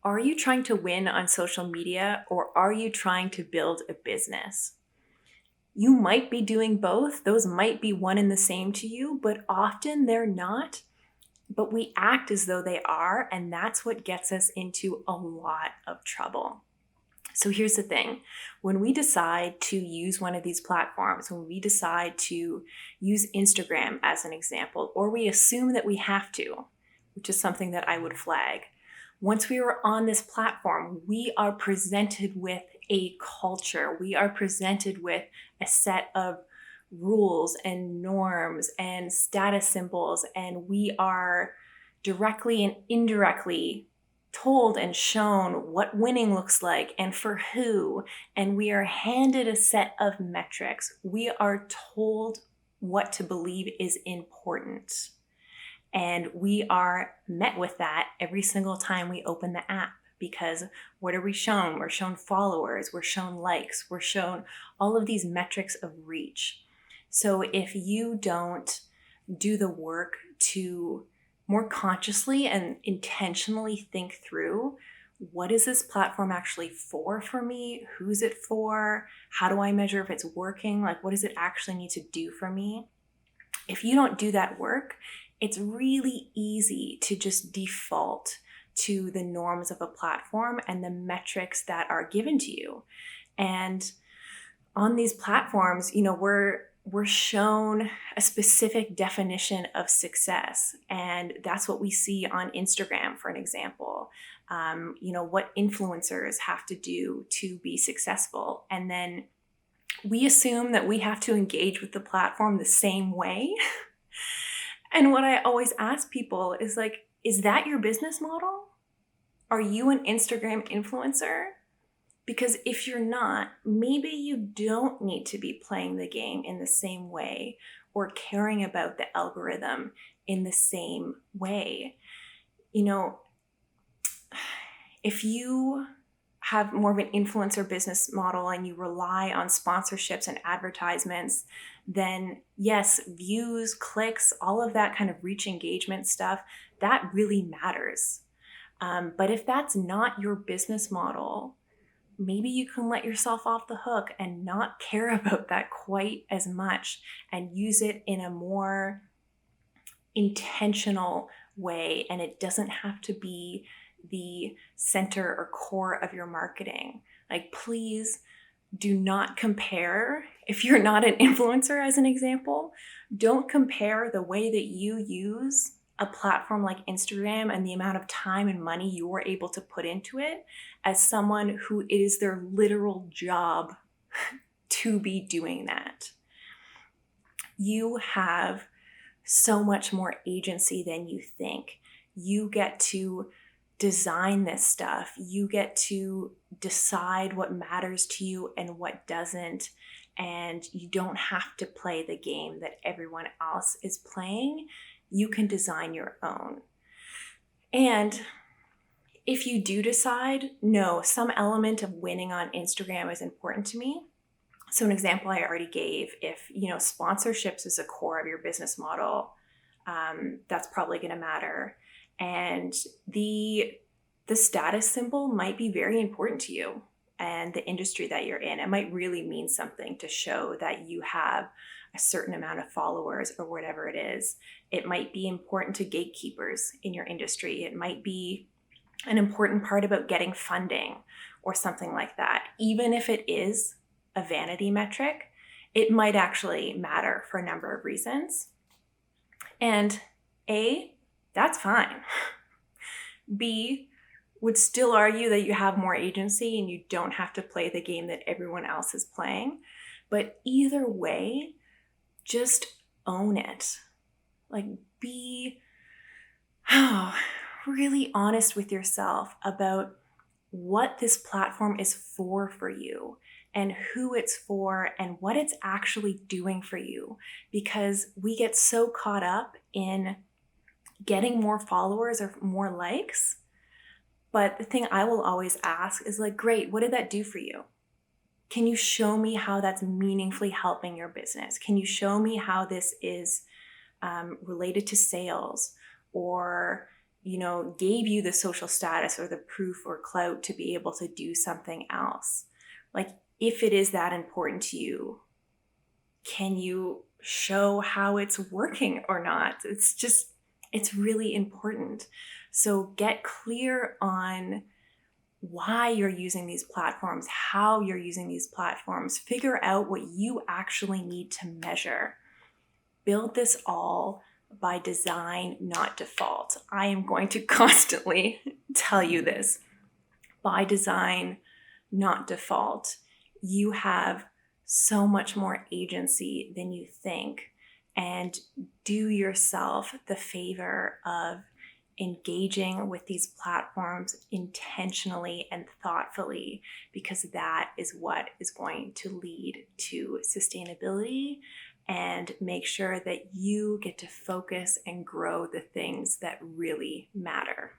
Are you trying to win on social media or are you trying to build a business? You might be doing both. Those might be one and the same to you, but often they're not. But we act as though they are, and that's what gets us into a lot of trouble. So here's the thing. When we decide to use one of these platforms, when we decide to use Instagram as an example, or we assume that we have to, which is something that I would flag, once we are on this platform, we are presented with a culture. We are presented with a set of rules and norms and status symbols, and we are directly and indirectly told and shown what winning looks like and for who, and we are handed a set of metrics. We are told what to believe is important. And we are met with that every single time we open the app, because what are we shown? We're shown followers, we're shown likes, we're shown all of these metrics of reach. So if you don't do the work to more consciously and intentionally think through, what is this platform actually for me? Who's it for? How do I measure if it's working? Like, what does it actually need to do for me? If you don't do that work, it's really easy to just default to the norms of a platform and the metrics that are given to you. And on these platforms, we're shown a specific definition of success. And that's what we see on Instagram, for an example. What influencers have to do to be successful. And then we assume that we have to engage with the platform the same way. And what I always ask people is like, is that your business model? Are you an Instagram influencer? Because if you're not, maybe you don't need to be playing the game in the same way or caring about the algorithm in the same way. If you have more of an influencer business model and you rely on sponsorships and advertisements, then yes, views, clicks, all of that kind of reach engagement stuff, that really matters. But if that's not your business model, maybe you can let yourself off the hook and not care about that quite as much and use it in a more intentional way. And it doesn't have to be the center or core of your marketing. Like, please do not compare. If you're not an influencer, as an example, don't compare the way that you use a platform like Instagram and the amount of time and money you are able to put into it as someone who it is their literal job to be doing that. You have so much more agency than you think. You get to design this stuff. You get to decide what matters to you and what doesn't. And you don't have to play the game that everyone else is playing. You can design your own. And if you do decide, no, some element of winning on Instagram is important to me. So an example I already gave, if sponsorships is a core of your business model, that's probably going to matter. And the status symbol might be very important to you and the industry that you're in. It might really mean something to show that you have a certain amount of followers or whatever it is. It might be important to gatekeepers in your industry. It might be an important part about getting funding or something like that. Even if it is a vanity metric, it might actually matter for a number of reasons. And A, that's fine. B, would still argue that you have more agency and you don't have to play the game that everyone else is playing. But either way, just own it. Like, be really honest with yourself about what this platform is for you and who it's for and what it's actually doing for you. Because we get so caught up in getting more followers or more likes. But the thing I will always ask is like, great, what did that do for you? Can you show me how that's meaningfully helping your business? Can you show me how this is related to sales or gave you the social status or the proof or clout to be able to do something else. Like, if it is that important to you, can you show how it's working or not? It's really important. So get clear on why you're using these platforms, how you're using these platforms. Figure out what you actually need to measure. Build this all by design, not default. I am going to constantly tell you this. By design, not default. You have so much more agency than you think. And do yourself the favor of engaging with these platforms intentionally and thoughtfully, because that is what is going to lead to sustainability and make sure that you get to focus and grow the things that really matter.